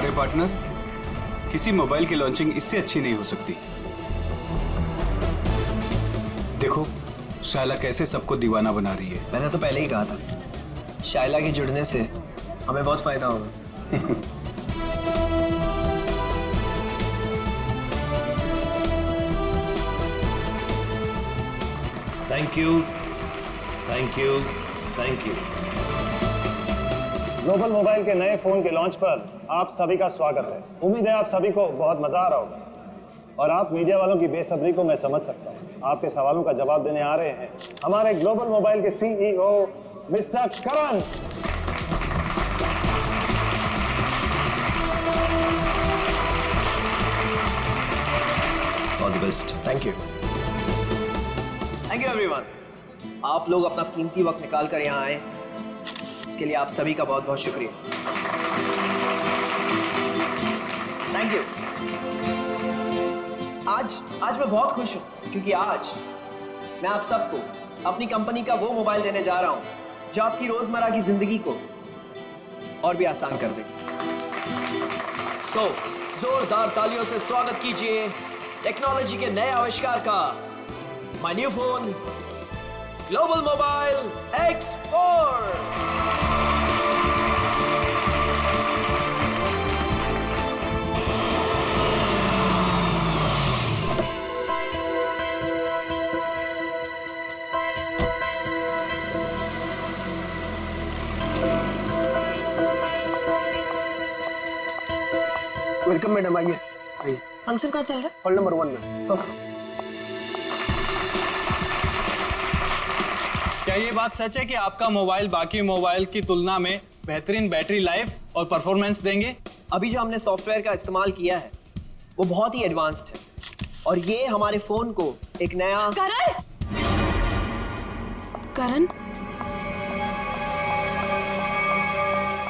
अरे पार्टनर, किसी मोबाइल की लॉन्चिंग इससे अच्छी नहीं हो सकती। देखो शायला कैसे सबको दीवाना बना रही है। मैंने तो पहले ही कहा था, शायला के जुड़ने से हमें बहुत फायदा होगा। Thank you, thank you, thank you. Global mobile के नए फोन के लॉन्च पर आप सभी का स्वागत है। उम्मीद है आप सभी को बहुत मजा आ रहा होगा और आप मीडिया वालों की बेसब्री को मैं समझ सकता हूँ। आपके सवालों का जवाब देने आ रहे हैं हमारे ग्लोबल मोबाइल के CEO mister Karan. All the best. Thank you everyone. आप लोग अपना कीमती वक्त निकाल कर यहाँ आए, इसके लिए आप सभी का बहुत बहुत शुक्रिया। Thank you. आज मैं बहुत खुश हूँ क्योंकि आज मैं आप सबको अपनी कंपनी का वो मोबाइल देने जा रहा हूँ जो आपकी रोजमर्रा की जिंदगी को और भी आसान कर देगी। जोरदार तालियों से स्वागत कीजिए टेक्नोलॉजी के नए आविष्कार का, my new phone global mobile X4। Welcome madam, आइए आइए। फंक्शन कहाँ चल रहा है? हॉल नंबर 1 में। ओके। क्या ये बात सच है कि आपका मोबाइल बाकी मोबाइल की तुलना में बेहतरीन बैटरी लाइफ और परफॉर्मेंस देंगे? अभी जो हमने सॉफ्टवेयर का इस्तेमाल किया है वो बहुत ही एडवांस्ड है और ये हमारे फोन को एक नया करण करण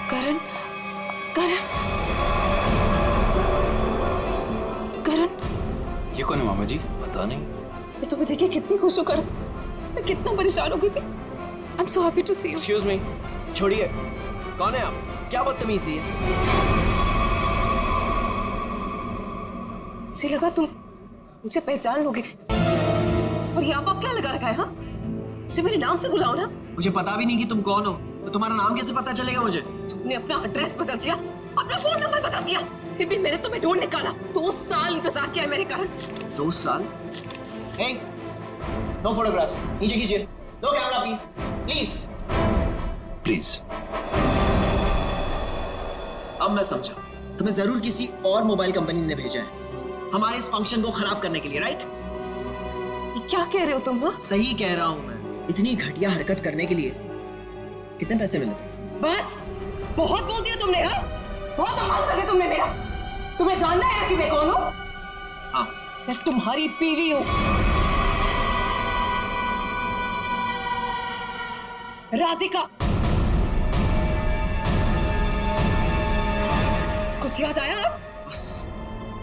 करण करण करण ये कौन है मामा जी? पता नहीं। मैं तुम्हें देखिए कितनी खुश हूँ करण। मैं कितना परेशान हो गई थी। I am so happy to see you. Excuse me, छोड़िए, कौन है आप? क्या बदतमीजी है? मुझे लगा तुम मुझे पहचान लोगे और यहाँ पर क्या लगा रखा है? हाँ, मुझे मेरे नाम से बुलाओ ना। मुझे पता भी नहीं कि तुम कौन हो, तो तुम्हारा नाम कैसे पता चलेगा मुझे? तुमने अपना एड्रेस बदल दिया, अपना फोन नंबर बता दिया, फिर भी मैंने तुम्हें ढूंढ निकाला। 2 साल इंतजार किया है मेरे कारण। 2 साल? Hey, no photographs. नीचे खींचिए। No camera, please. Please. Please. अब मैं समझा, तुम्हें जरूर किसी और मोबाइल कंपनी ने भेजा है हमारे इस फंक्शन को खराब करने के लिए, राइट? ये क्या कह रहे हो तुम? हाँ, सही कह रहा हूं मैं। इतनी घटिया हरकत करने के लिए कितने पैसे मिले थे? बस बहुत बोल दिया तुमने। हाँ, बहुत अपमान कर दिया तुमने मेरा। तुम्हें जानना है कि मैं कौन हूँ? हाँ। मैं तुम्हारी बीवी हूँ, राधिका। कुछ याद आया? बस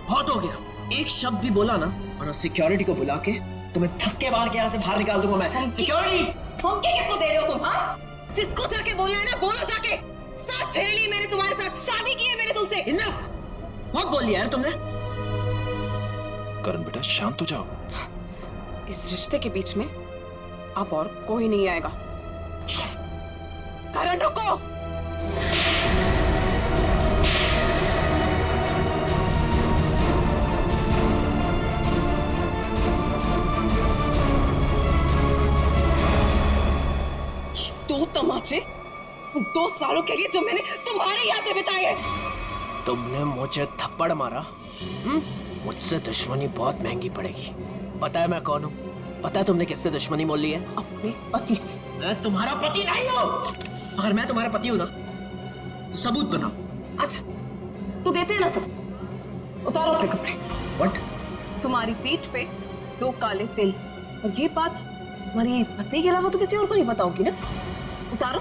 बहुत हो गया। एक शब्द भी बोला ना, वरना सिक्योरिटी को बुला के तुम्हें धक्के मार के यहाँ से बाहर निकाल दूंगा मैं। सिक्योरिटी! धमकी किसको दे रहे हो तुम? हाँ, जिसको जाके बोलना है ना बोलो जाके। साथ फेर ली मैंने तुम्हारे साथ, शादी की है मैंने तुमसे। इनफ! बहुत बोल लिया यार तुमने। करण बेटा शांत हो जाओ। इस रिश्ते के बीच में अब और कोई नहीं आएगा। करण रुको। ये 2 तमाचे उन 2 सालों के लिए जो मैंने तुम्हारे याद में बिताए हैं। तुमने मुझे थप्पड़ मारा। मुझसे दुश्मनी बहुत महंगी पड़ेगी। पता है मैं कौन हूँ? पता है तुमने किससे दुश्मनी मोल ली है? अपने पति से। मैं तुम्हारा पति नहीं हूँ। अगर मैं तुम्हारा पति हूँ ना, तो सबूत बताओ। अच्छा, तो देते हैं ना सब। उतारो अपने कपड़े। What? तुम्हारी पीठ पे 2 काले तिल, और ये बात हमारी पत्नी के अलावा तो किसी और को नहीं पता होगी ना। उतारो।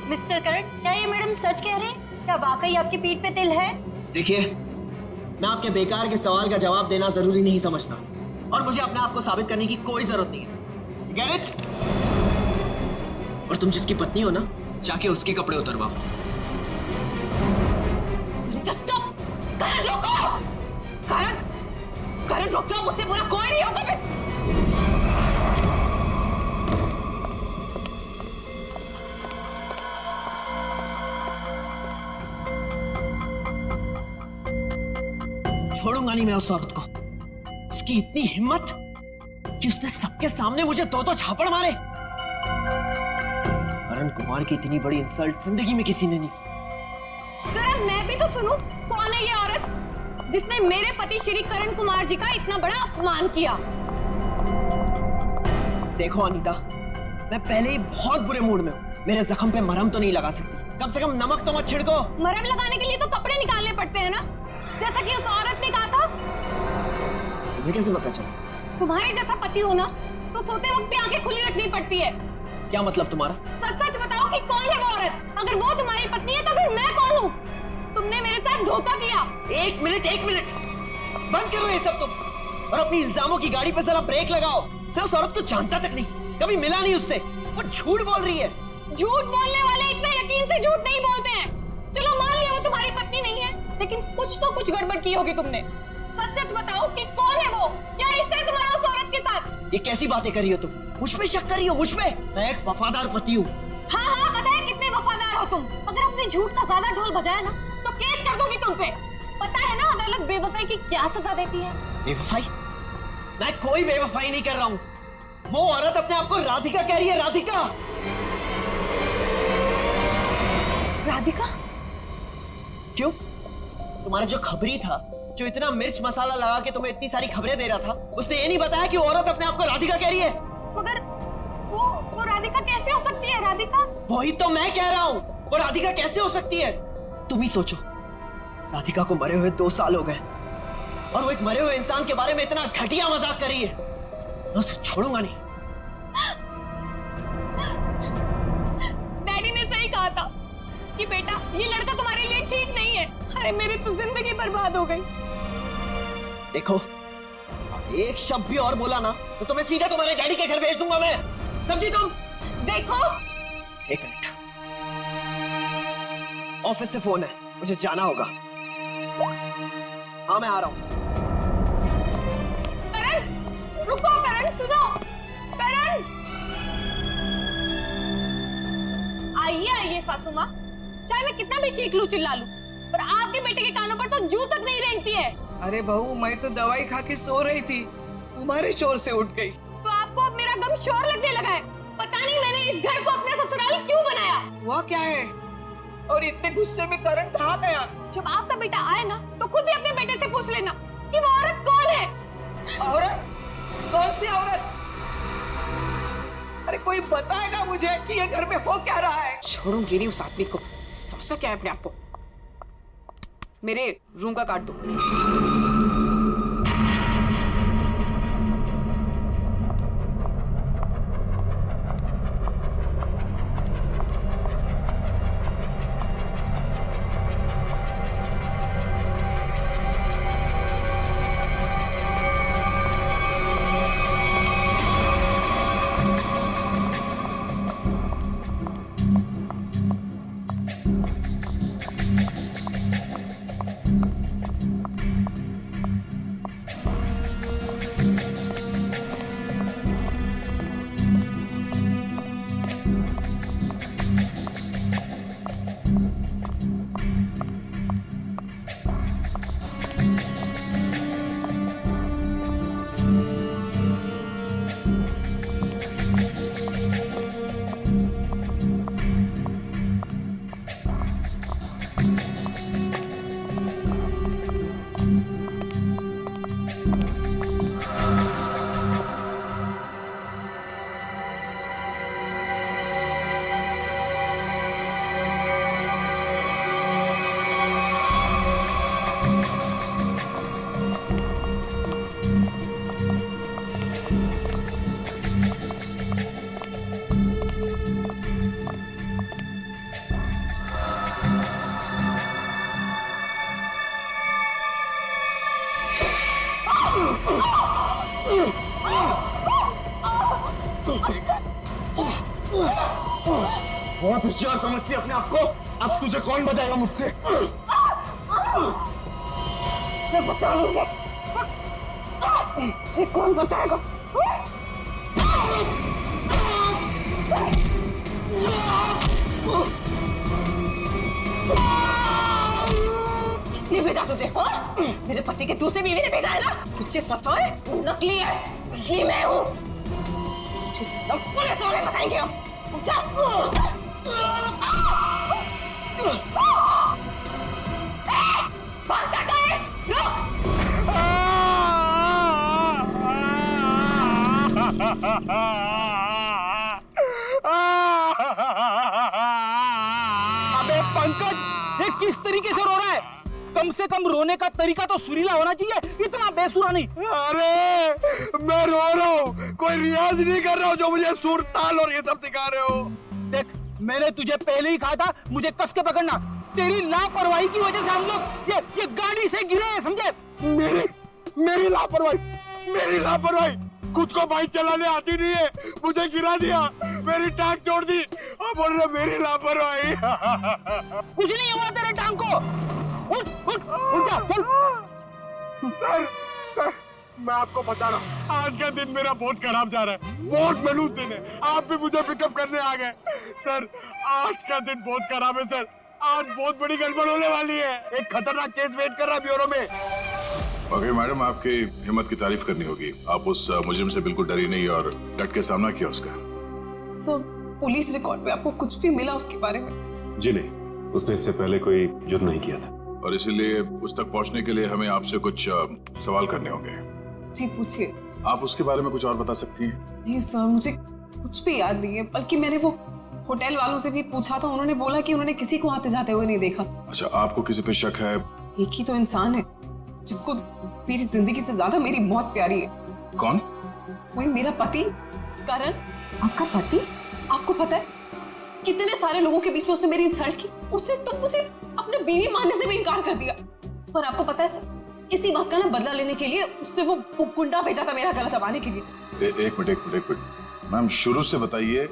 मिस्टर करण, क्या ये मैडम सच कह रहे हैं? क्या वाकई आपकी पीठ पे तिल है? देखिए, मैं आपके बेकार के सवाल का जवाब देना जरूरी नहीं समझता और मुझे अपने आप को साबित करने की कोई जरूरत नहीं है। Get it? और तुम जिसकी पत्नी हो ना, जाके उसके कपड़े उतरवाओ। Just stop. करण रोको, करण, करण रुक जाओ, मुझसे बुरा कोई नहीं होगा। छोड़ूंगा नहीं मैं उस औरत को। उसकी इतनी हिम्मत कि उसने सबके सामने मुझे दो झापड़ मारे। करण कुमार की इतनी बड़ी इंसल्ट जिंदगी में किसी ने नहीं की। जरा मैं भी तो सुनूं, कौन है ये औरत जिसने मेरे पति श्री करण कुमार जी का इतना बड़ा अपमान किया? देखो अनीता, मैं पहले ही बहुत बुरे मूड में हूँ। मेरे जख्म पे मरहम तो नहीं लगा सकती, कम से कम नमक तो मत छिड़को। मरहम लगाने के लिए तो कपड़े निकालने पड़ते हैं ना, जैसा कि उस औरत ने कहा था। तुम्हें कैसे पता चला? तुम्हारे जैसा पति हो ना तो सोते वक्त भी आंखें खुली रखनी पड़ती है। क्या मतलब तुम्हारा? सच सच बताओ कि कौन है वो औरत? अगर वो तुम्हारी पत्नी है तो फिर मैं कौन हूँ? तुमने मेरे साथ धोखा किया। एक मिनट बंद करो ये सब तुम, और अपनी इल्जामों की गाड़ी पे जरा ब्रेक लगाओ। मैं उस औरत को जानता तक नहीं, कभी मिला नहीं उससे। वो झूठ बोल रही है। झूठ बोलने वाले इतना यकीन से झूठ नहीं बोलते हैं। चलो मान लिया वो तुम्हारी पत्नी नहीं है, लेकिन कुछ तो कुछ गड़बड़ की होगी तुमने। सच सच बताओ कि कौन है वो? क्या रिश्ता है तुम्हारा उस औरत के साथ? ये कैसी बातें कर रही हो तुम? मुझ पे शक कर रही हो? मुझ पे? मैं एक वफादार पति हूँ। हाँ पता है कितने वफादार हो तुम। अगर अपने झूठ का ज्यादा ढोल बजाया ना तो केस कर दूंगी तुम पे। पता है ना अदालत बेवफाई की क्या सजा देती है? बेवफाई? मैं कोई बेवफाई नहीं कर रहा हूँ। वो औरत अपने आप को राधिका कह रही है। राधिका? राधिका? क्यों? तुम्हारा जो खबरी था, जो इतना मिर्च मसाला लगा के तुम्हें इतनी सारी खबरें दे रहा था, उसने ये नहीं बताया कि वो औरत अपने आप को राधिका कह रही है। मगर वो राधिका कैसे हो सकती है? राधिका? वही तो मैं कह रहा हूँ, वो राधिका कैसे हो सकती है? तुम ही सोचो, राधिका को मरे हुए 2 साल हो गए और वो एक मरे हुए इंसान के बारे में इतना घटिया मजाक कर रही है। मैं उसे छोड़ूंगा नहीं। डैडी ने सही कहा था कि बेटा ये लड़का तुम्हारे लिए ठीक नहीं है। अरे मेरी तो जिंदगी बर्बाद हो गई। देखो, एक शब्द भी और बोला ना तो तुम्हें सीधे तुम्हारे डैडी के घर भेज दूंगा मैं। समझी तुम? देखो, एक मिनट, ऑफिस से फोन है, मुझे जाना होगा। हाँ मैं आ रहा हूँ। करण रुको, करण सुनो, करण। आइए सासू माँ, चाहे मैं कितना भी चीख लूं चिल्ला लूं, पर आपके बेटे के कानों पर तो जू तक नहीं रेंगती है। अरे बहू, मैं तो दवाई खा के सो रही थी, तुम्हारे शोर से उठ गई। तो आपको अब मेरा गम शोर लगने लगा है। पता नहीं मैंने इस घर को अपने ससुराल क्यों बनाया। हुआ क्या है? और इतने गुस्से में करण कहाँ गया? जब आपका बेटा आए ना तो खुद ही अपने बेटे से पूछ लेना कि वो औरत कौन है। औरत? कौन सी औरत? अरे कोई बताएगा मुझे कि ये घर में हो क्या रहा है? छोड़ूंगी नहीं उस आदमी को। समझता क्या है अपने आप को? मेरे रूम का काट दो। बहुत होशियार समझती है अपने आप को। अब तुझे कौन बचाएगा मुझसे? मैं बचा लूंगा। ये कौन बचाएगा? किसने भेजा तुझे? हाँ? मेरे पति के दूसरे बीवी ने भेजा है ना? तुझे पता है नकली है, इसलिए मैं हूँ। तुझे तब पुलिस वाले बताएंगे हम, समझा? भागता कहाँ है? रुक! अबे पंकज, ये किस तरीके से रो रहा है? कम से कम रोने का तरीका तो सुरीला होना चाहिए, इतना बेसुरा नहीं। अरे मैं रो रहा हूँ, कोई रियाज नहीं कर रहा हूँ जो मुझे सुर ताल और ये सब सिखा रहे हो। देख, मैंने तुझे पहले ही कहा था मुझे कस के पकड़ना। तेरी लापरवाही की वजह से हम लोग ये गाड़ी से गिरे हैं, समझे? मेरी लापरवाही, खुद को बाइक चलाने आती नहीं है, मुझे गिरा दिया, मेरी टांग तोड़ दी और बोल रहे मेरी लापरवाही। कुछ नहीं हुआ तेरे टांग को। उठ जा, चल। सर, मैं आपको बता रहा हूँ, आज का दिन मेरा बहुत खराब जा रहा है, बहुत मनूस दिन है। आप भी मुझे पिकअप करने आ गए। सर, आज का दिन बहुत खराब है सर, आज बहुत बड़ी गड़बड़ होने वाली है। एक खतरनाक केस वेट कर रहा है ब्यूरो में। ओके मैडम, आपकी हिम्मत की तारीफ करनी होगी। आप उस मुजरिम से बिल्कुल डरी नहीं और डट के सामना किया उसका। सर, पुलिस रिकॉर्ड में आपको कुछ भी मिला उसके बारे में? जी नहीं, उसने इससे पहले कोई जुर्म नहीं किया था। और इसीलिए उस तक पहुंचने के लिए हमें आपसे कुछ सवाल करने होंगे। जी पूछिए। आप उसके बारे में कुछ और बता सकती हैं? नहीं सर, मुझे कुछ भी याद नहीं है, बल्कि मैंने वो होटल वालों से भी पूछा था, उन्होंने बोला कि उन्होंने किसी को आते जाते हुए नहीं देखा। अच्छा, आपको किसी पे शक है? एक ही तो इंसान है जिसको मेरी जिंदगी से ज्यादा मेरी मौत प्यारी है। कौन? वही मेरा पति करण। आपका पति? आपको पता है कितने सारे लोगों के बीच में उसने मेरी इंसल्ट की, उसने तो मुझे अपने बीवी मानने से भी इनकार कर दिया। पर आपको पता है सर, इसी बात का ना बदला लेने के लिए उसने वो गुंडा भेजा था मेरा गला दबाने के लिए। एक मिनट मैम, शुरू से बताइए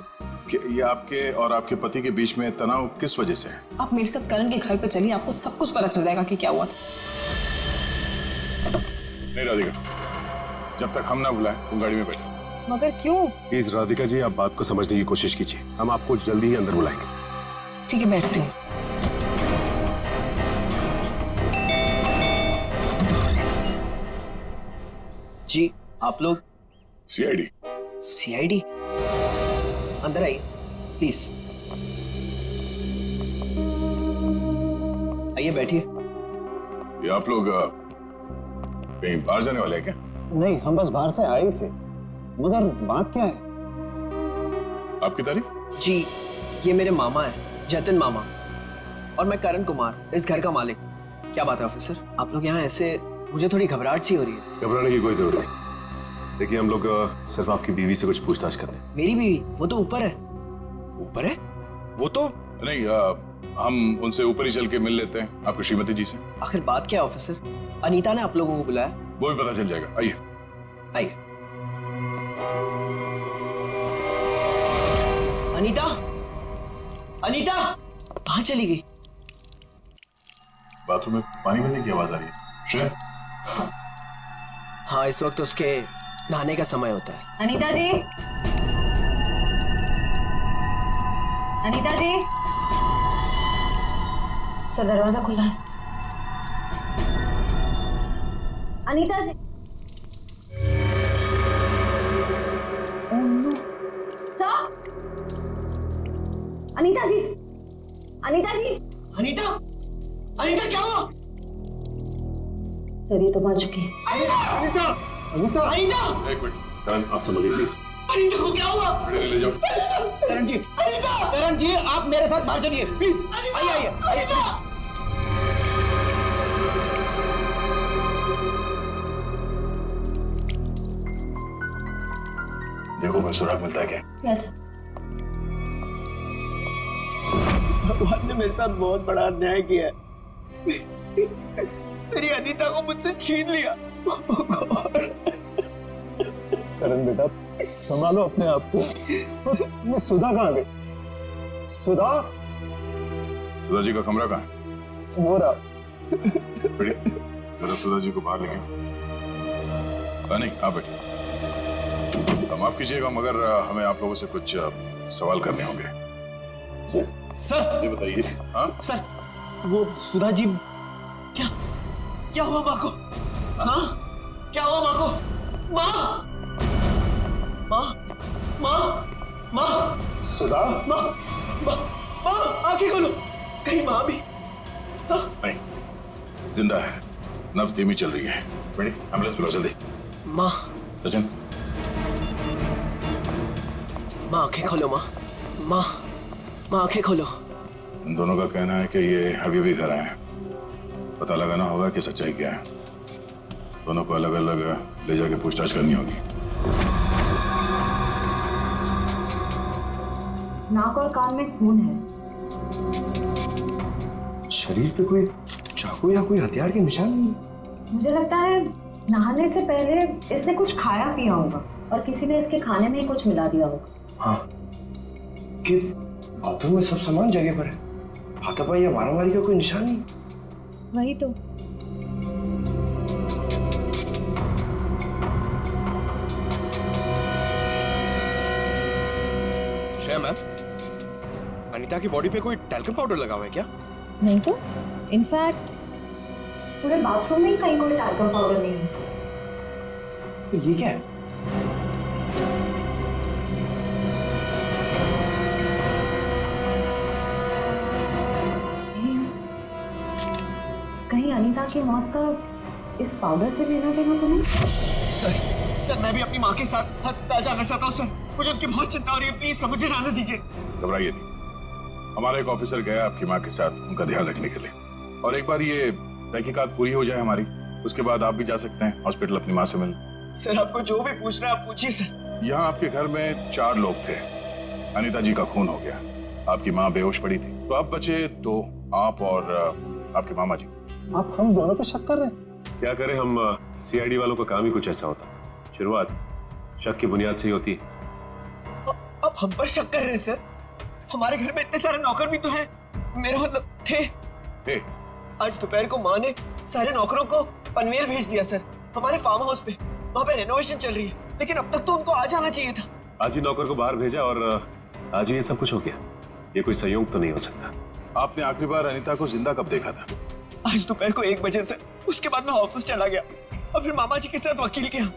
कि ये आपके और आपके पति के बीच में तनाव किस वजह से है? आप मेरे साथ करण के घर पे चलिए, आपको सब कुछ पता चल जाएगा कि क्या हुआ था। नहीं राधिका, जब तक हम ना बुलाएं तुम गाड़ी में बैठो। मगर क्यों? प्लीज राधिका जी, आप बात को समझने की कोशिश कीजिए, हम आपको जल्दी ही अंदर बुलाएंगे। ठीक है, बैठती हूँ। जी, आप लोग? सीआईडी। अंदर आइए प्लीज। आइए बैठिए। ये आप लोग कहीं बाहर जाने वाले हैं क्या? नहीं, हम बस बाहर से आए थे, मगर बात क्या है? आपकी तारीफ? जी, ये मेरे मामा है, जतिन मामा, और मैं करण कुमार, इस घर का मालिक। क्या बात है ऑफिसर, आप लोग यहाँ ऐसे? मुझे थोड़ी घबराहट सी हो रही है। घबराने की कोई जरूरत नहीं। देखिए, हम लोग सिर्फ आपकी बीवी से कुछ पूछताछ कर रहे हैं। मेरी बीवी? वो तो ऊपर है। ऊपर है? वो तो नहीं, हम उनसे ऊपर ही चल के मिल लेते हैं, आपकी श्रीमती जी से। आखिर बात क्या है ऑफिसर? अनीता ने आप लोगों को बुलाया? वो भी पता चल जाएगा, आइए। आइए। अनीता, अनीता कहाँ चली गई? बाथरूम में पानी भरने की आवाज आ रही है। श्रेया? हाँ, इस वक्त उसके नहाने का समय होता है। अनीता जी, अनीता जी, सर दरवाजा खुला है। अनीता जी, सर, अनीता जी, अनीता जी, अनीता, अनीता क्या हुआ? तेरी तो मर चुकी है। अनीता, अनीता, अनीता, एक मिनट, करण आप समझिए प्लीज। अनीता को क्या हुआ? ले जाओ। करण जी, अनीता, करण जी, आप मेरे साथ बाहर चलिए प्लीज। आइए आइए आइए। देखो मैं सुराग मिलता है क्या? यस। भगवान ने मेरे साथ बहुत बड़ा अन्याय किया है। मेरी अनीता को मुझसे छीन लिया। करण बेटा, संभालो अपने आप को। ये सुधा कहाँ गई? सुधा? सुधा जी का कमरा कहाँ है? वो रहा, बढ़िया, जरा सुधा जी को बाहर लेके नहीं आप बैठिए। माफ कीजिएगा मगर हमें आप लोगों से कुछ सवाल करने होंगे। सर ये बताइए। हाँ सर, वो सुधा जी क्या क्या हुआ माँ को? हाँ क्या हुआ माँ को? माँ माँ माँ माँ सुधा, माँ माँ माँ आंखें खोलो, कहीं माँ भी? नहीं, जिंदा है, नब्ज धीमी चल रही है। बड़ी एम्बुलेंस बुलाओ जल्दी। माँ सचिन माँ आंखें खोलो, माँ माँ माँ आंखें खोलो। इन दोनों का कहना है कि ये अभी भी घर आए हैं। पता लगाना होगा कि सच्चाई क्या है। दोनों को अलग अलग ले जाके पूछताछ करनी होगी। नाक और कान में खून है। शरीर पे कोई चाकू या कोई हथियार के निशान नहीं। मुझे लगता है नहाने से पहले इसने कुछ खाया पिया होगा और किसी ने इसके खाने में ही कुछ मिला दिया होगा। हाँ, कि बाथरूम में सब सामान जगह पर है, हाथापाई या मारामारी का कोई निशान नहीं। वही तो। श्रेया मैम, अनीता की बॉडी पे कोई टैल्कम पाउडर लगा हुआ है क्या? नहीं तो, इनफैक्ट पूरे बाथरूम में ही कहीं कोई टैल्कम पाउडर नहीं है। तो ये क्या है? कहीं अनीता की मौत का इस पाउडर से लेना देना तो नहीं? सर मैं भी अपनी माँ के साथ अस्पताल जाना चाहता हूँ सर, मुझे उनकी बहुत चिंता हो रही है, प्लीज सर मुझे जाने दीजिए। घबराइए नहीं, हमारा एक ऑफिसर गया आपकी माँ के साथ उनका ध्यान रखने के लिए। और एक बार ये तहकीकात पूरी हो जाए हमारी, उसके बाद आप भी जा सकते हैं हॉस्पिटल अपनी माँ से मिलने। सर आपको जो भी पूछना है आप पूछिए सर। यहाँ आपके घर में 4 लोग थे, अनीता जी का खून हो गया, आपकी माँ बेहोश पड़ी थी, तो आप बचे 2, आप और आपके मामा जी। आप हम दोनों पे शक कर रहे हैं? क्या करें, हम सीआईडी वालों का काम ही कुछ ऐसा होता। शुरुआत शक की बुनियाद से ही होती है। अब हम पर शक कर रहे हैं सर? हमारे घर में इतने सारे नौकर भी तो हैं, मेरा मतलब थे। आज दोपहर को माँ ने सारे नौकरों को पनवेल भेज दिया सर, हमारे फार्म हाउस पे। वहाँ पे रेनोवेशन चल रही है, लेकिन अब तक तो उनको आज आना चाहिए था। आज ही नौकर को बाहर भेजा और आज ही ये सब कुछ हो गया। ये कोई संयोग तो नहीं हो सकता। आपने आखिरी बार अनीता को जिंदा कब देखा था? आज दोपहर को 1 बजे से, उसके बाद मैं ऑफिस चला गया और फिर मामा जी के साथ वकील के यहाँ।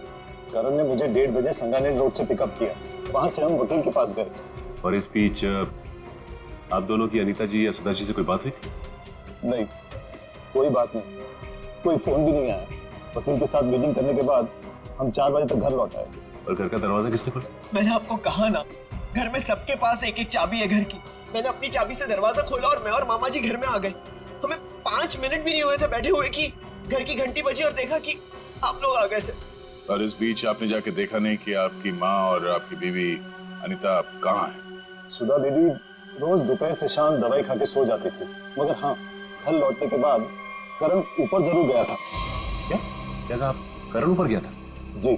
करण ने मुझे 1:30 बजे संगानेर रोड से पिकअप किया, वहां से हम वकील के पास गए। और इस बीच आप दोनों की अनीता जी या सुधा जी से कोई बात हुई थी? नहीं, कोई बात नहीं, कोई फोन भी नहीं आया। वकील के साथ मीटिंग करने के बाद हम 4 बजे तक घर लौट आए। और घर का दरवाजा किसने खोला? मैंने आपको कहा ना, घर में सबके पास एक एक चाबी है घर की। मैंने अपनी चाबी से दरवाजा खोला और मैं और मामा जी घर में आ गए। हमें 5 मिनट भी नहीं हुए थे बैठे हुए कि घर की घंटी बजी और देखा कि आप लोग आ गए सर। और इस बीच आपने जाके देखा नहीं कि आपकी माँ और आपकी बीवी अनीता कहाँ है? सुधा दीदी रोज दोपहर से शाम दवाई खा के सो जाती थी, मगर हाँ, घर लौटने के बाद करण ऊपर जरूर गया था। क्या कहा आप? करण ऊपर गया था? जी।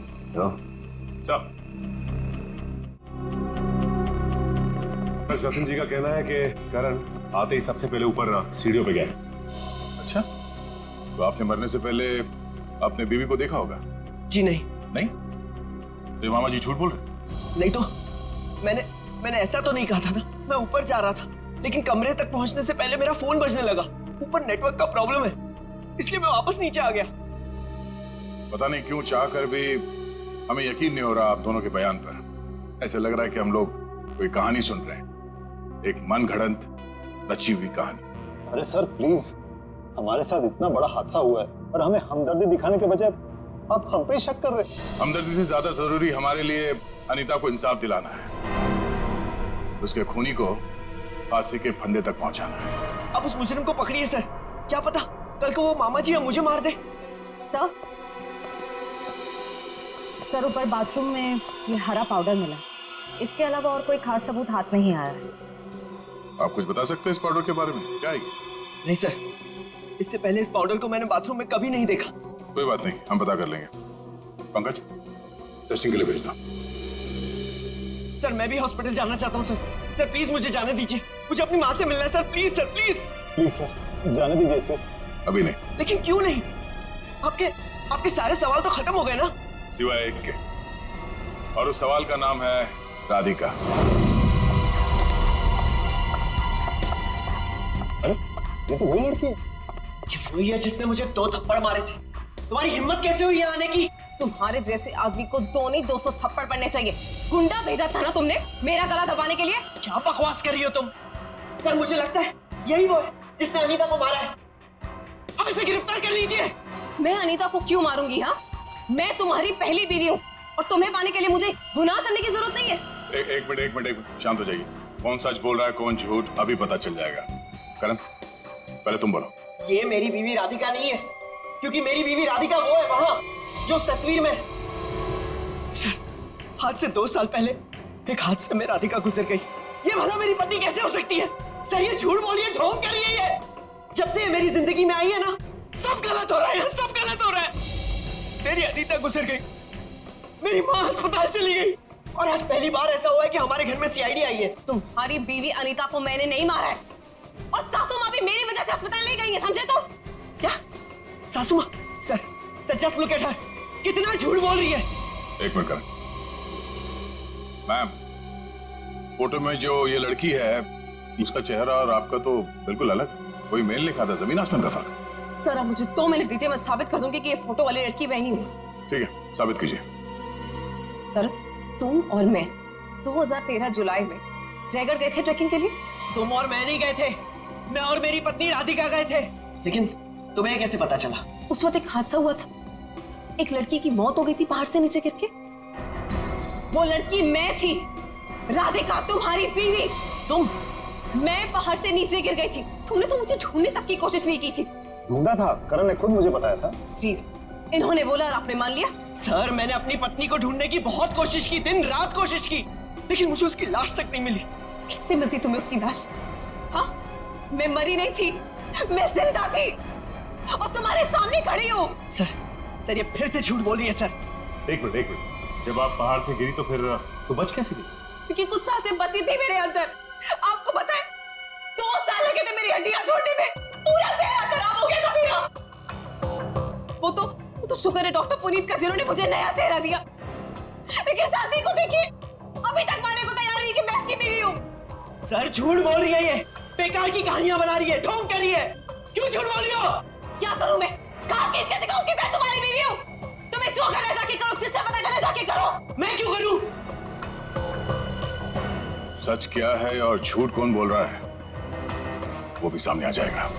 सचिन जी का कहना है कि करण आते ही सबसे पहले ऊपर सीढ़ियों पे गया। अच्छा, तो आपने मरने से पहले अपने बीवी को देखा होगा? जी नहीं। नहीं? तो मामा जी झूठ बोल रहे? नहीं तो मैंने ऐसा तो नहीं कहा था ना। मैं ऊपर जा रहा था, लेकिन कमरे तक पहुंचने से पहले मेरा फोन बजने लगा। ऊपर नेटवर्क का प्रॉब्लम है, इसलिए मैं वापस नीचे आ गया। पता नहीं क्यों चाह कर भी हमें यकीन नहीं हो रहा आप दोनों के बयान पर। ऐसे लग रहा है कि हम लोग कोई कहानी सुन रहे हैं, एक मन घड़ंत रची हुई कहानी। अरे सर प्लीज, हमारे साथ इतना बड़ा हादसा हुआ है और हमें हमदर्दी दिखाने के बजाय आप हम पे शक कर रहे हैं। हमदर्दी से ज्यादा जरूरी हमारे लिए अनीता को इंसाफ दिलाना है, उसके खूनी को फांसी के फंदे तक पहुंचाना है। अब उस मुजरिम को पकड़िए सर, क्या पता कल को वो मामा जी या मुझे मार दे। सर ऊपर बाथरूम में ये हरा पाउडर मिला, इसके अलावा और कोई खास सबूत हाथ में ही आया है। आप कुछ बता सकते हैं इस पाउडर के बारे में? क्या है ये? नहीं सर, इससे पहले इस पाउडर को मैंने बाथरूम में कभी नहीं देखा। कोई बात नहीं, हम पता कर लेंगे। पंकज, टेस्टिंग के लिए भेज दो। सर मैं भी हॉस्पिटल जाना चाहता हूँ सर। सर प्लीज मुझे जाने दीजिए, मुझे अपनी माँ से मिलना है sir. Please sir, please please sir, जाने दीजिए इसे। अभी नहीं। लेकिन क्यों नहीं? आपके सारे सवाल तो खत्म हो गए ना? सिवाय एक के, और उस सवाल का नाम है राधिका। अरे ये तो वही लड़की है। ये वही है जिसने मुझे 2 थप्पड़ मारे थे। तुम्हारी हिम्मत कैसे हुई यहाँ आने की? तुम्हारे जैसे आदमी को 2 नहीं 200 थप्पड़ पड़ने चाहिए। गुंडा भेजा था ना तुमने मेरा गला दबाने के लिए? क्या बकवास कर रही हो तुम? सर मुझे लगता है यही वो है जिसने अनीता को मारा है। अब इसे गिरफ्तार कर लीजिए। मैं अनीता को क्यों मारूंगी? हाँ, मैं तुम्हारी पहली बीवी हूँ और तुम्हें पाने के लिए मुझे गुनाह करने की जरूरत नहीं है। एक मिनट, शांत हो जाइए। कौन सच बोल रहा है कौन झूठ अभी पता चल जाएगा। करण, पहले तुम बोलो। ये मेरी बीवी राधिका नहीं है, क्योंकि मेरी बीवी राधिका वो है वहां जो उस तस्वीर में। सर, आज से 2 साल पहले एक हादसे में राधिका गुजर गई। ये भला मेरी पत्नी कैसे हो सकती है? सर ये झूठ बोल रही है, ढोंग कर रही है ये। जब से ये मेरी जिंदगी में आई है ना, सब गलत हो रहा है, सब गलत हो रहा है। मेरी अनीता गुजर गई, मेरी माँ अस्पताल चली गई, और आज पहली बार ऐसा हुआ है कि हमारे घर में सीआईडी आई है। तुम्हारी बीवी अनीता को मैंने नहीं मारा है, और सासू माँ भी मेरी वजह से अस्पताल ले गई है, समझे? तो क्या सासू माँ? Sir just look at her, कितना झूठ बोल रही है। एक मिनट करण। मैम, फोटो में जो ये लड़की है उसका चेहरा और आपका तो बिल्कुल अलग। कोई मेल लिखा था, जमीन आसमान का फर्क। सर अब मुझे 2 मिनट दीजिए, मैं साबित कर दूंगी कि ये फोटो वाली लड़की वही हूँ। ठीक है, साबित कीजिए। सर, तुम और मैं 2013 जुलाई में जयगढ़ गए थे ट्रैकिंग के लिए। तुम और मैं नहीं गए थे, मैं और मेरी पत्नी राधिका गए थे। लेकिन तुम्हें कैसे पता चला? उस वक्त एक हादसा हुआ था, एक लड़की की मौत हो गई थी पहाड़ से नीचे गिर के। वो लड़की मैं थी, राधिका तुम्हारी बीवी। तुम? मैं पहाड़ से नीचे गिर गई थी, तुमने तो मुझे ढूंढने तक की कोशिश नहीं की थी। ढूंढा था, करण ने खुद मुझे बताया था। जी, इन्होंने बोला और आपने मान लिया। सर मैंने अपनी पत्नी को ढूंढने की बहुत कोशिश की, दिन रात कोशिश की, लेकिन मुझे उसकी लाश तक नहीं मिली। कैसे मिलती तुम्हें उसकी लाश? हाँ, मैं मरी नहीं थी, मैं जिंदा थी और तुम्हारे सामने खड़ी हूँ। सर ये फिर से झूठ बोल रही है। सर एक मिनट, जब आप पहाड़ से गिरी तो फिर तो बच कैसे गई? क्योंकि कुछ सांसें बची थी मेरे अंदर। आपको पता है 2 साल लगे थे मेरी हड्डियां छोड़ने में, पूरा चेहरा खराब हो गया था मेरा। वो तो शुक्र है डॉक्टर पुनीत का जिन्होंने मुझे नया चेहरा दिया। लेकिन शादी को देखिए, अभी तक मारने को तैयार नहीं कि मैं इसकी बीवी हूँ। सर झूठ बोल रही है, ये बेकार की कहानियां बना रही है, ढोंग कर रही है। क्यों झूठ बोल रही हो? क्या करूं मैं? कहां खींच के दिखाऊं कि मैं तुम्हारी बीवी हूं? तुम्हें जो करना जाके करो, जिससे पता करना जाके करो। मैं क्यों करूं? सच क्या है और झूठ कौन बोल रहा है वो भी सामने आ जाएगा।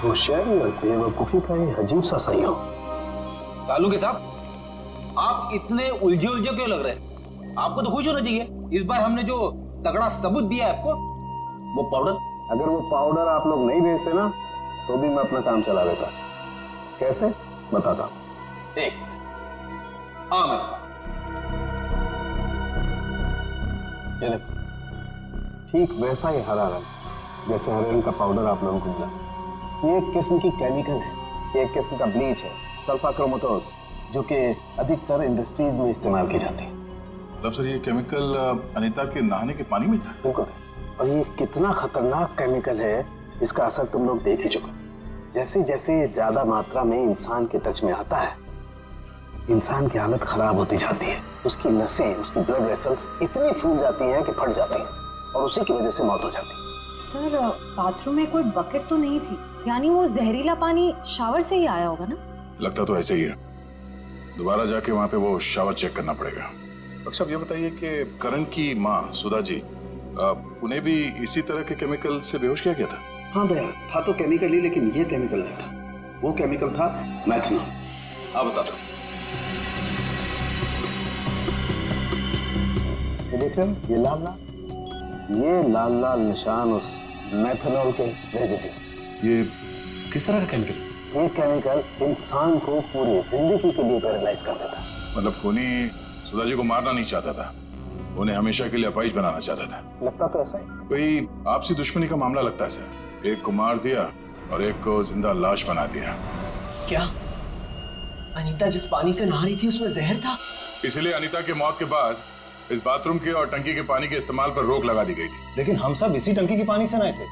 होशियारी और बेवकूफी का ये अजीब सा संयोग। कालू के साहब, आप इतने उलझे क्यों लग रहे हैं? आपको तो खुश होना चाहिए, इस बार हमने जो तगड़ा सबूत दिया है आपको, वो पाउडर। अगर वो पाउडर आप लोग नहीं भेजते ना तो भी मैं अपना काम चला लेता। कैसे बताता हूं। एक हाँ मेरे साथ ये देखो, ठीक वैसा ही हरा रंग जैसे हरे रंग का पाउडर आप लोगों को मिला। ये एक किस्म की केमिकल है, ये एक किस्म का ब्लीच है, सल्फा क्रोमेटोज, जो कि अधिकतर इंडस्ट्रीज में इस्तेमाल की जाती है। मतलब सर ये केमिकल अनीता के नहाने के पानी में था? बिल्कुल। और ये कितना खतरनाक केमिकल है इसका असर तुम लोग देख ही चुके। जैसे जैसे ज्यादा मात्रा में इंसान के टच में आता है, इंसान की हालत खराब होती जाती है। उसकी नसें, उसकी ब्लड वेसल्स इतनी फूल जाती हैं कि फट जाती हैं और उसी की वजह से मौत हो जाती है। सर बाथरूम में कोई बकेट तो नहीं थी, यानी वो जहरीला पानी शावर से ही आया होगा ना? लगता तो ऐसे ही है। दोबारा जाके वहां पे वो शावर चेक करना पड़ेगा। डॉक्टर साहब ये बताइए कि करण की माँ सुधा जी, उन्हें भी इसी तरह के केमिकल से बेहोश किया गया था? हाँ दया, था तो केमिकल ही, लेकिन ये केमिकल नहीं था। वो केमिकल था मैथनॉल। आप बता दो। ये देख रहे हो, ये लाल लाल, ये लाल लाल निशान उस मैथनॉल के रेजिड्यू। ये किस तरह का केमिकल? ये केमिकल इंसान को पूरी जिंदगी के लिए पैरालाइज कर देता। मतलब खूनी सुधा जी को मारना नहीं चाहता था, उन्हें हमेशा के लिए अपाहिज बनाना चाहता था। लगता तो ऐसा ही। कोई आपसी दुश्मनी का मामला लगता है सर। एक को मार दिया और एक को जिंदा लाश बना दिया। क्या अनीता जिस पानी से नहा रही थी उसमें जहर था? इसलिए अनीता की मौत के बाद इस बाथरूम के और टंकी के पानी के इस्तेमाल पर रोक लगा दी गई थी। लेकिन हम सब इसी टंकी के पानी से नहाए थे,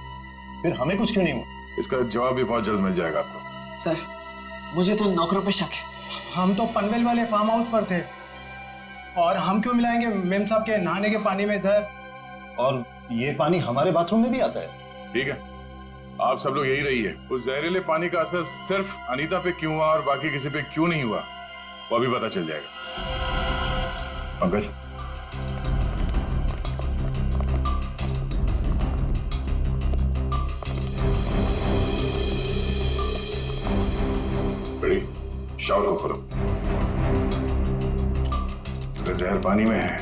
फिर हमें कुछ क्यों नहीं हुआ? इसका जवाब भी बहुत जल्द मिल जाएगा आपको। सर मुझे तो नौकरों पे शक है। हम तो पनवेल वाले फार्म हाउस पर थे, और हम क्यों मिलाएंगे मेम साहब के नहाने के पानी में सर? और ये पानी हमारे बाथरूम में भी आता है। ठीक है, आप सब लोग यही रहिए। उस जहरीले पानी का असर सिर्फ अनीता पे क्यों हुआ और बाकी किसी पे क्यों नहीं हुआ, वो अभी पता चल जाएगा। पंकज, बड़ी शावर को खोलो। अगर जहर पानी में है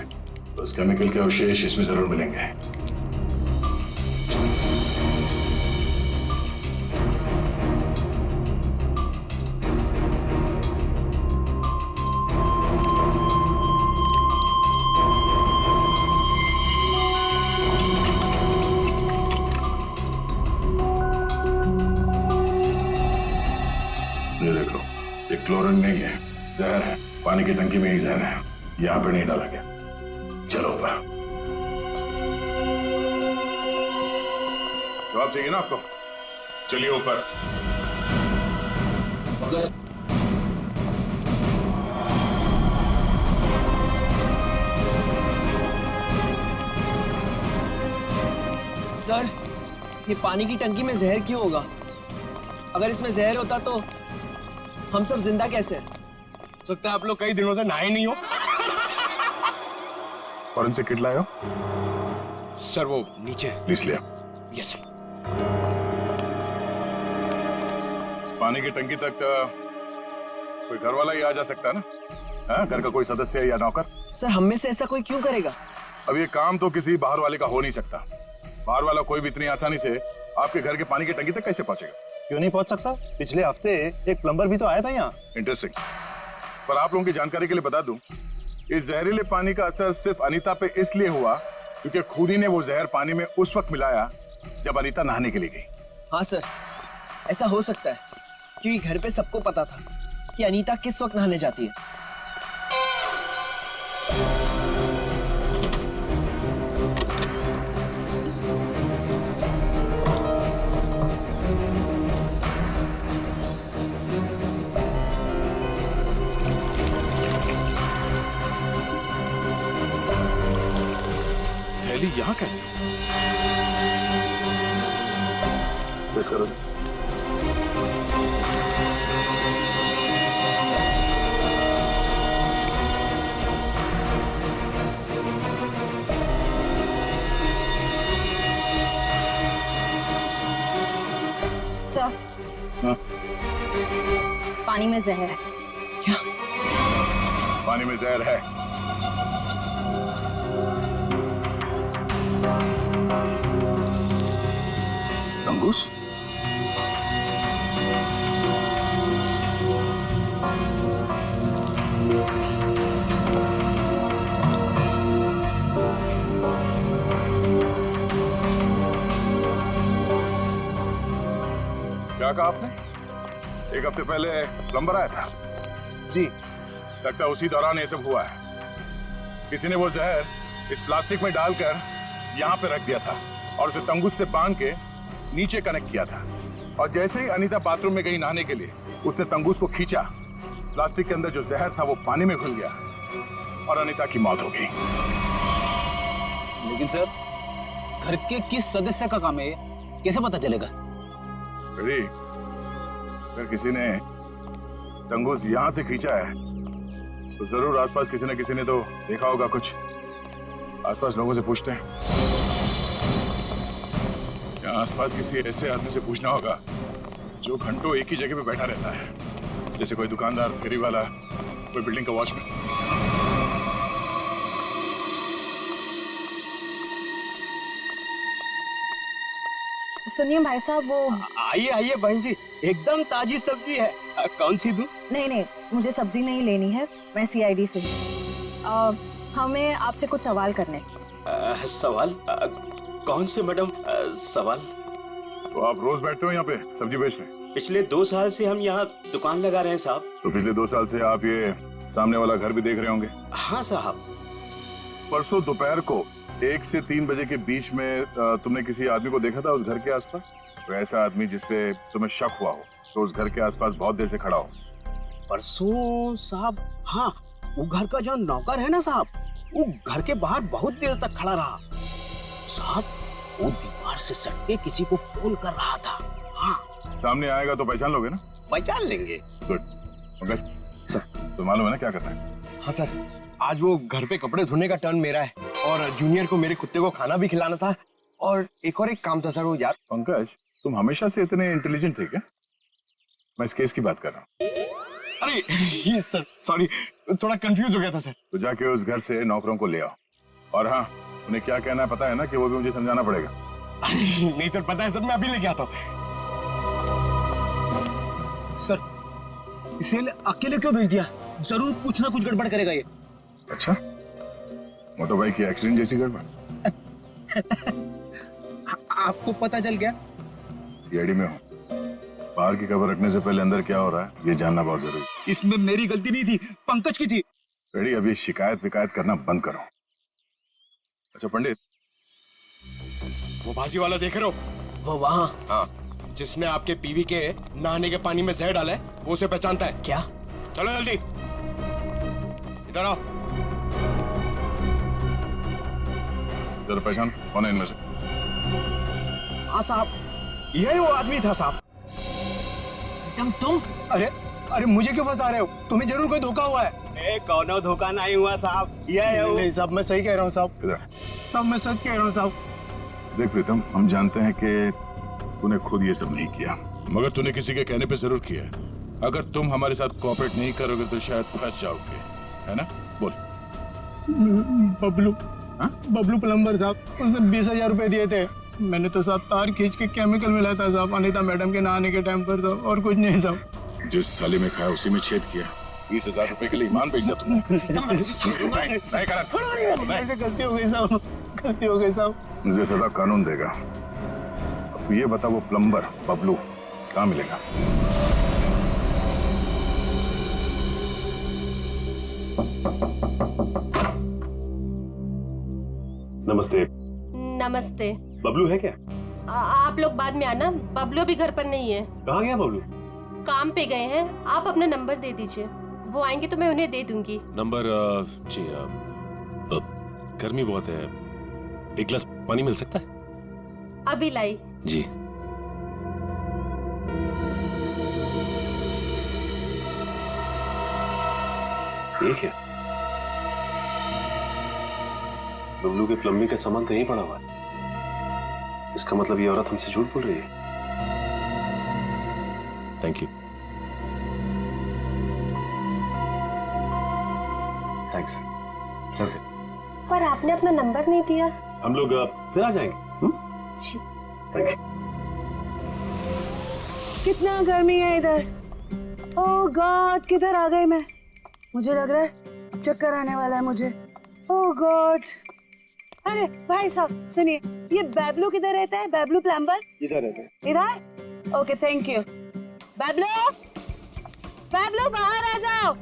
तो उस केमिकल के अवशेष इसमें जरूर मिलेंगे। ये देखो, ये क्लोरीन नहीं है, जहर है। पानी की टंकी में ही जहर है, यहाँ पे नहीं डाला गया। चलो ऊपर। जवाब चाहिए ना आपको? चलिए ऊपर। सर ये पानी की टंकी में जहर क्यों होगा? अगर इसमें जहर होता तो हम सब जिंदा कैसे? हो सकता है आप लोग कई दिनों से नहाए नहीं हो। फॉरेंसिक किट लाए हो? सर वो नीचे। प्लीज लिया। Yes sir. इस पानी की टंकी तक कोई घर वाला ही आ जा सकता है ना? हाँ, घर का कोई सदस्य या नौकर? सर हम में से ऐसा कोई क्यों करेगा? अब ये काम तो किसी बाहर वाले का हो नहीं सकता। बाहर वाला कोई भी इतनी आसानी से आपके घर के पानी की टंकी तक कैसे पहुंचेगा? क्यों नहीं पहुंच सकता? पिछले हफ्ते एक प्लम्बर भी तो आया था यहाँ। इंटरेस्टिंग। पर आप लोगों की जानकारी के लिए बता दूं, इस जहरीले पानी का असर सिर्फ अनीता पे इसलिए हुआ क्योंकि खूनी ने वो जहर पानी में उस वक्त मिलाया जब अनीता नहाने के लिए गई। हाँ सर, ऐसा हो सकता है क्योंकि घर पे सबको पता था कि अनीता किस वक्त नहाने जाती है। यहाँ कैसे? बस करो। सर हाँ? पानी में जहर है। क्या? पानी में जहर है? तंगुस? क्या कहा आपने? एक हफ्ते पहले प्लम्बर आया था? जी। लगता है उसी दौरान ये सब हुआ है। किसी ने वो जहर इस प्लास्टिक में डालकर यहाँ पे रख दिया था और उसे तंगुस से बांध के नीचे कनेक्ट किया था। और जैसे ही अनीता बाथरूम में गई नहाने के लिए, उसने तंगुस को खींचा। प्लास्टिक के अंदर जो जहर था वो पानी में घुल गया और अनीता की मौत हो गई। लेकिन सर, घर के किस सदस्य का काम है ये? कैसे पता चलेगा? अगर किसी ने तंगुस यहां से खींचा है तो जरूर आसपास किसी न किसी ने तो देखा होगा कुछ। आसपास लोगों से पूछते हैं। या आसपास किसी ऐसे आदमी से पूछना होगा जो घंटों एक ही जगह पे बैठा रहता है, जैसे कोई दुकानदार, फेरी वाला, कोई बिल्डिंग का वॉचमैन। सुनिए भाई साहब, वो आइए आइए बहन जी, एकदम ताजी सब्जी है। कौन सी दूं? नहीं, मुझे सब्जी नहीं लेनी है, मैं सीआईडी से हूँ। हमें आपसे कुछ सवाल करने। सवाल? कौन से मैडम सवाल? तो आप रोज बैठते हो यहाँ पे सब्जी बेचने? पिछले 2 साल से हम यहाँ दुकान लगा रहे हैं साहब। तो पिछले 2 साल से आप ये सामने वाला घर भी देख रहे होंगे? हाँ साहब। परसों दोपहर को 1 से 3 बजे के बीच में तुमने किसी आदमी को देखा था उस घर के आसपास? तो ऐसा आदमी जिसपे तुम्हें शक हुआ हो, तो उस घर के आसपास बहुत देर से खड़ा हो। परसों साहब, हाँ, वो घर का जो नौकर है ना साहब, वो घर के बाहर बहुत देर तक खड़ा रहा साहब। वो दीवार से सट के किसी को फोन कर रहा था। हाँ, सामने आएगा तो पहचान लोगे ना? पहचान लेंगे। गुड। पंकज सर, तो मालूम है ना क्या करना है? हाँ सर, आज वो घर पे कपड़े धोने का टर्न मेरा है और जूनियर को मेरे कुत्ते को खाना भी खिलाना था और एक काम था सर वो यार। पंकज, तुम हमेशा से इतने इंटेलिजेंट थे क्या? मैं इस केस की बात कर रहा हूँ। अरे ये सर सॉरी, थोड़ा कंफ्यूज हो गया था सर। तो जाके उस घर से नौकरों को ले आओ, और हाँ, उन्हें क्या कहना है पता है ना, कि वो भी मुझे समझाना पड़ेगा। नहीं सर, पता है सर, मैं अभी लेके आता हूँ। सर, इसे अकेले क्यों भेज दिया? जरूर कुछ ना कुछ गड़बड़ करेगा ये। अच्छा, मोटो भाई की एक्सीडेंट जैसी गड़बड़? आपको पता चल गया? सीआईडी में हूँ, बाहर की खबर रखने से पहले अंदर क्या हो रहा है ये जानना बहुत जरूरी। इसमें मेरी गलती नहीं थी, पंकज की थी। रेडी, अभी शिकायत विकायत करना बंद करो। अच्छा पंडित, वो भाजी वाला देख रहे हो? वो वहाँ, हाँ, जिसने आपके पीवी के नहाने के पानी में जहर डाला है, वो उसे पहचानता है क्या? चलो जल्दी इधर आओ। जरा पहचान कौन है इनमें से? हाँ साहब, यही वो आदमी था साहब। तुम? अरे मुझे क्यों फंसा रहे हो? तुम्हें जरूर कोई धोखा हुआ है। कौनो धोखा नहीं हुआ साहब, ये है वो। नहीं साहब, मैं सही कह रहा हूँ साहब। साहब मैं सच कह रहा हूँ साहब। देख प्रीतम, हम जानते हैं कि तूने खुद ये सब नहीं किया, मगर तूने किसी के कहने पे जरूर किया है। अगर तुम हमारे साथ कोऑपरेट नहीं करोगे तो शायद फंस जाओगे, है ना? बोल। बबलू प्लम्बर साहब, उसने 20,000 रुपए दिए थे। मैंने तो साहब तार खींच के केमिकल मिलाया था साहब, अनीता मैडम के नहाने के टाइम पर साहब, और कुछ नहीं साहब। जिस थाली में खाया उसी में छेद किया। 20,000 रुपए के लिए ईमान बेच दिया तुमने। गलती हो गई साहब, गलती हो गई साहब। मुझे सजा कानून देगा। अब ये बता, वो प्लम्बर बबलू कहाँ मिलेगा? नमस्ते। नमस्ते। बबलू है क्या? आप लोग बाद में आना, बबलू अभी घर पर नहीं है। कहाँ गया बबलू? काम पे गए हैं। आप अपना नंबर दे दीजिए, वो आएंगे तो मैं उन्हें दे दूंगी। नंबर? जी, गर्मी बहुत है, एक गिलास पानी मिल सकता है? अभी लाई। जी। ये क्या? बबलू के प्लम्बिंग का सामान तो यहीं पड़ा हुआ है। इसका मतलब ये औरत हमसे झूठ बोल रही है। Thank you. थैंक्स। चल। पर आपने अपना नंबर नहीं दिया। हम लोग फिर आ जाएंगे। जी। Thank you. कितना गर्मी है इधर। ओह गॉड, किधर आ गई मैं? मुझे लग रहा है चक्कर आने वाला है मुझे। ओह गॉड। अरे भाई साहब सुनिए, ये बैबलू किधर रहता है? बैबलू प्लम्बर इधर रहता है। इधर? Okay thank you. Bablu, Bablu बाहर आ जाओ।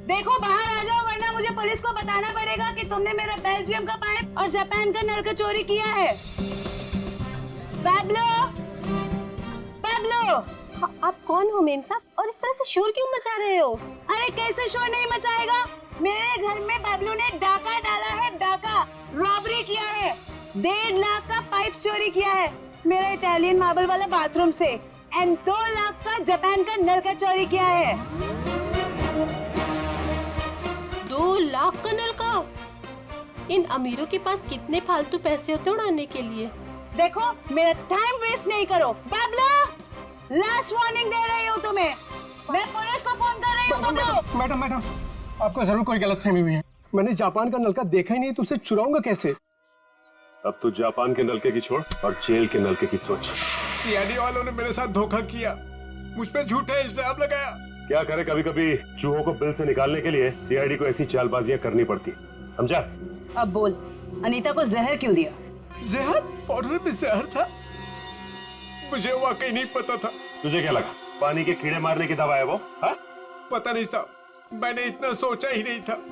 देखो बाहर आ जाओ, वरना मुझे पुलिस को बताना पड़ेगा कि तुमने मेरा बेल्जियम का पाइप और जापान का नल का चोरी किया है। बैबलू, बैबलू। आप कौन हो मेम साहब, और इस तरह से शोर क्यों मचा रहे हो? अरे कैसे शोर नहीं मचाएगा? मेरे घर में बबलू ने डाका डाला है, डाका रॉबरी किया है। 1.5 लाख का पाइप चोरी किया है मेरा इटालियन मार्बल वाला बाथरूम से, एंड 2 लाख का जापान का नल का चोरी किया है। 2 लाख का नल का? इन अमीरों के पास कितने फालतू पैसे होते उड़ाने के लिए। देखो मेरा टाइम वेस्ट नहीं करो। बबलू, लास्ट वार्निंग दे रही हूँ तुम्हें, मैं पुलिस को फोन कर रही हूँ। बबलू। मैडम, आपको जरूर कोई गलतफहमी हुई है। मैंने जापान का नलका देखा ही नहीं, तो उसे चुराऊंगा कैसे? अब तो जापान के नलके की छोड़ और जेल के नलके की सोच। सीआईडी वालों ने मेरे साथ धोखा किया, मुझ पे झूठा इल्जाम लगाया। क्या करे, कभी कभी चूहों को बिल से निकालने के लिए सीआईडी को ऐसी चालबाजियां करनी पड़ती, समझा? अब बोल, अनीता को जहर क्यों दिया? जहर? पाउडर में जहर था? मुझे वाकई नहीं पता था। तुझे क्या लगा पानी के कीड़े मारने की दवा है वो? हा? पता नहीं साहब, मैंने इतना सोचा ही नहीं था।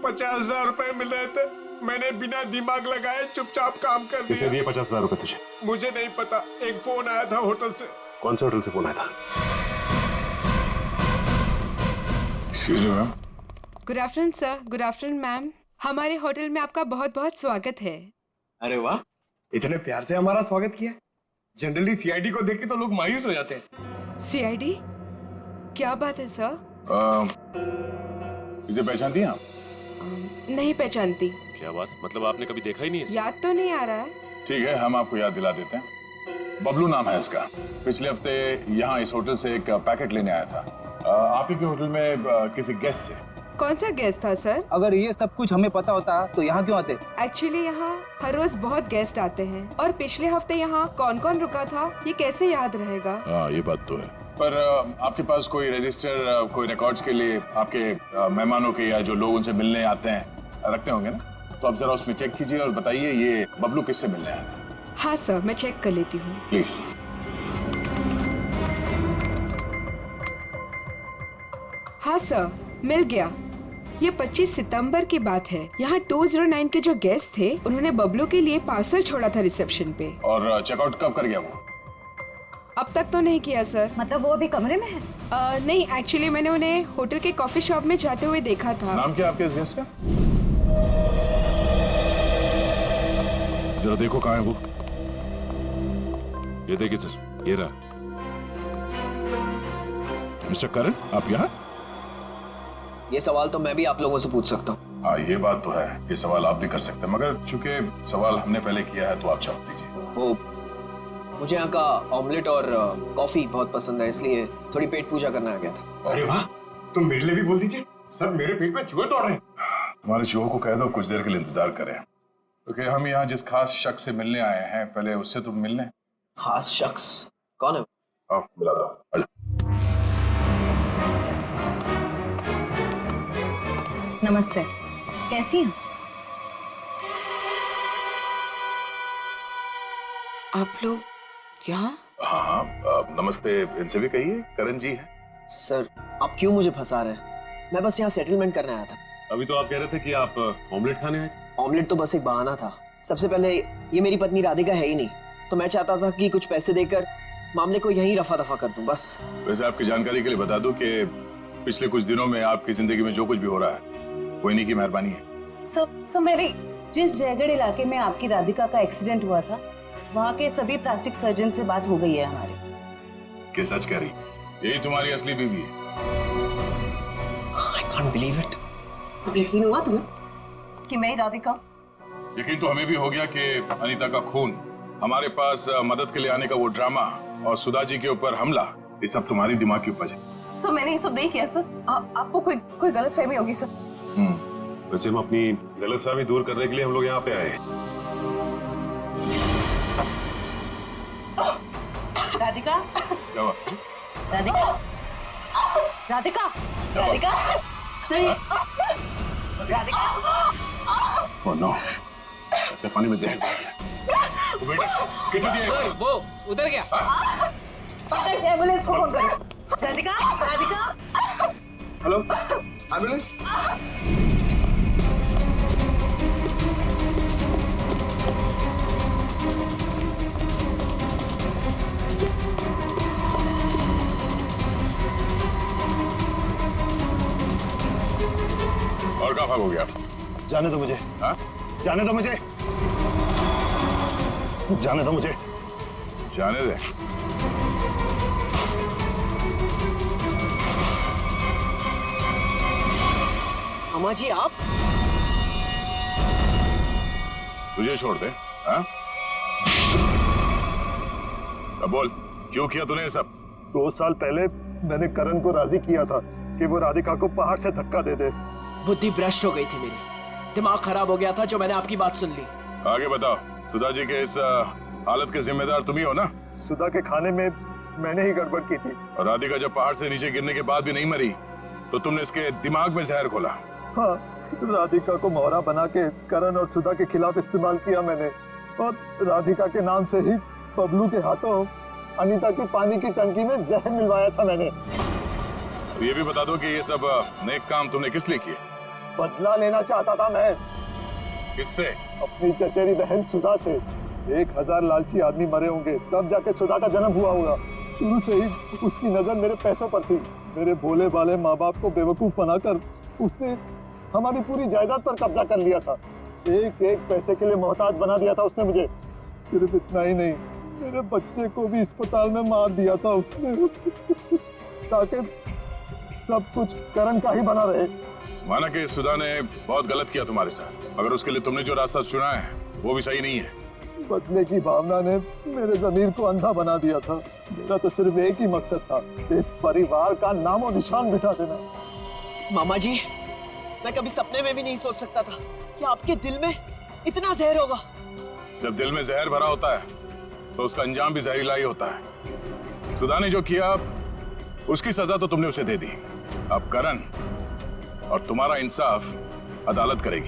50,000 रुपए मिल रहे थे, मैंने बिना दिमाग लगाए चुपचाप काम कर दिया। किसने दिए 50,000 रुपए तुझे? मुझे नहीं पता, एक फोन आया था होटल से। कौन से होटल से फोन आया था? Excuse me ma'am. Good afternoon sir. Good afternoon ma'am. हमारे होटल में आपका बहुत बहुत स्वागत है। अरे वाह, इतने प्यार से हमारा स्वागत किया। जनरली सीआईडी को देख के तो लोग मायूस हो जाते हैं। सीआईडी? क्या बात है सर? इसे पहचानती हैं आप? नहीं पहचानती। क्या बात, मतलब आपने कभी देखा ही नहीं है? याद तो नहीं आ रहा है। ठीक है, हम आपको याद दिला देते हैं। बबलू नाम है इसका। पिछले हफ्ते यहाँ इस होटल से एक पैकेट लेने आया था आप ही के होटल में किसी गेस्ट से। कौन सा गेस्ट था सर? अगर ये सब कुछ हमें पता होता तो यहाँ क्यों आते? एक्चुअली यहाँ हर रोज बहुत गेस्ट आते हैं और पिछले हफ्ते यहाँ कौन कौन रुका था ये कैसे याद रहेगा? हाँ, ये बात तो है। पर आपके पास कोई रजिस्टर, कोई रिकॉर्ड्स के लिए आपके मेहमानों के या जो लोग उनसे मिलने आते हैं रखते होंगे ना? तो आप जरा उसमें चेक कीजिए और बताइए ये बबलू किससे मिलने आया था। हाँ सर, मैं चेक कर लेती हूँ। प्लीज। हाँ सर, मिल गया। ये 25 सितंबर की बात है। यहाँ 209 के जो गेस्ट थे उन्होंने बबलू के लिए पार्सल छोड़ा था रिसेप्शन पे। और चेकआउट कब कर गया वो? अब तक तो नहीं किया सर। मतलब वो अभी कमरे में है? नहीं, एक्चुअली मैंने उन्हें होटल के कॉफी शॉप में जाते हुए देखा था। नाम क्या आपके इस गेस्ट का? जरा देखो कहाँ है वो। ये देखिए सर, ये रहा। मिस्टर करण, आप यहाँ? ये सवाल तो मैं भी आप लोगों से पूछ सकता हूँ। हाँ, ये बात तो है, ये सवाल आप भी कर सकते हैं, मगर चूंकि सवाल हमने पहले किया है तो आप जवाब दीजिए। वो मुझे यहाँ का ऑमलेट और कॉफी बहुत पसंद है, इसलिए थोड़ी पेट पूजा करने आ गया था। अरे वाह, तुम मेरे लिए भी बोल दीजिए। सर, मेरे पेट में चूहे दौड़ रहे हैं। तुम्हारे चूहों को कह दो कुछ देर के लिए इंतजार करें, क्योंकि हम यहाँ जिस खास शख्स से मिलने आए हैं पहले उससे तुम मिलने। खास शख्स कौन है? आओ मिला दो। आजा। नमस्ते, कैसी हैं? आप लोग यहाँ? हाँ हाँ, नमस्ते इनसे भी कहिए, करण जी है। सर, आप क्यों मुझे फंसा रहे हैं? मैं बस यहाँ सेटलमेंट करने आया था। अभी तो आप कह रहे थे कि आप ऑमलेट खाने आए थे। ऑमलेट तो बस एक बहाना था। सबसे पहले ये मेरी पत्नी राधिका है ही नहीं, तो मैं चाहता था कि कुछ पैसे देकर मामले को यहीं रफा दफा कर दूं, बस। वैसे आपकी जानकारी के लिए बता दूं कि पिछले कुछ दिनों में आपकी जिंदगी में जो कुछ भी हो रहा है वो इन्हीं की मेहरबानी है। सर मेरी जिस जयगढ़ इलाके में आपकी राधिका का एक्सीडेंट हुआ था, वहाँ के सभी प्लास्टिक सर्जन से बात हो गई है हमारी। क्या सच कह रही? यही तुम्हारी असली बीवी है? I can't believe it. यकीन हुआ तुम्हें कि मैं राधिका? यकीन तो हमें भी हो गया कि अनीता का खून, हमारे पास मदद के लिए आने का वो ड्रामा और सुधा जी के ऊपर हमला, ये सब तुम्हारी दिमाग की उपज है। सर, मैंने ये सब नहीं किया सर। आपको कोई गलतफहमी होगी सर। वैसे हम अपनी गलतफहमी दूर करने के लिए हम लोग यहाँ पे आए हैं। राधिका, क्या हुआ? राधिका, राधिका, राधिका, सही, राधिका। ओह नो, पानी में जहर डाल दिया। वो बेटा किसने दिया? सर, वो उधर गया। एम्बुलेंस को फोन करो। राधिका, राधिका। Hello, ambulance. और कहाँ भाग हो गया? जाने दो मुझे। हाँ? जाने दो मुझे। जाने दो मुझे। जाने दे। अम्मा जी, आप? तुझे छोड़ दे। हाँ? अब बोल, क्यों किया तूने ये सब? 2 साल पहले मैंने करण को राजी किया था कि वो राधिका को पहाड़ से धक्का दे दे। बुद्धि भ्रष्ट हो गई थी मेरी, दिमाग खराब हो गया था जो मैंने आपकी बात सुन ली। आगे बताओ, सुधा जी के इस हालत के जिम्मेदार तुम ही हो ना? सुधा के खाने में मैंने ही गड़बड़ की थी। और राधिका जब पहाड़ से नीचे गिरने के बाद भी नहीं मरी तो तुमने इसके दिमाग में जहर घोला। हाँ, राधिका को मोहरा बना के करण और सुधा के खिलाफ इस्तेमाल किया मैंने, और राधिका के नाम से ही बबलू के हाथों अनीता की पानी की टंकी में जहर मिलवाया था मैंने। अब ये भी बता दो कि ये सब नेक काम तुमने किस लिए किए? बदला लेना चाहता था मैं। किससे? अपनी चचेरी बहन सुधा से। 1000 लालची आदमी मरे होंगे तब जाके सुधा का जन्म हुआ होगा। शुरू से ही उसकी नजर मेरे पैसों पर थी। मेरे भोले भाले माँ बाप को बेवकूफ बनाकर उसने हमारी पूरी जायदाद पर कब्जा कर लिया था। एक एक पैसे के लिए मोहताज बना दिया था उसने मुझे। सिर्फ इतना ही नहीं, मेरे बच्चे को भी अस्पताल में मार दिया था उसने ताकि सब कुछ करण का ही बना रहे। माना कि सुधा ने बहुत गलत किया तुम्हारे साथ, मगर उसके लिए तुमने जो रास्ता चुना है वो भी सही नहीं है। बदले की भावना ने मेरे जमीर को अंधा बना दिया था। मेरा तो सिर्फ एक ही मकसद था, इस परिवार का नामो निशान मिटा देना। मामा जी, मैं कभी सपने में भी नहीं सोच सकता था कि आपके दिल में इतना जहर होगा। जब दिल में जहर भरा होता है तो उसका अंजाम भी जहरीला ही होता है। सुधा ने जो किया उसकी सजा तो तुमने उसे दे दी। अब करण और तुम्हारा इंसाफ अदालत करेगी।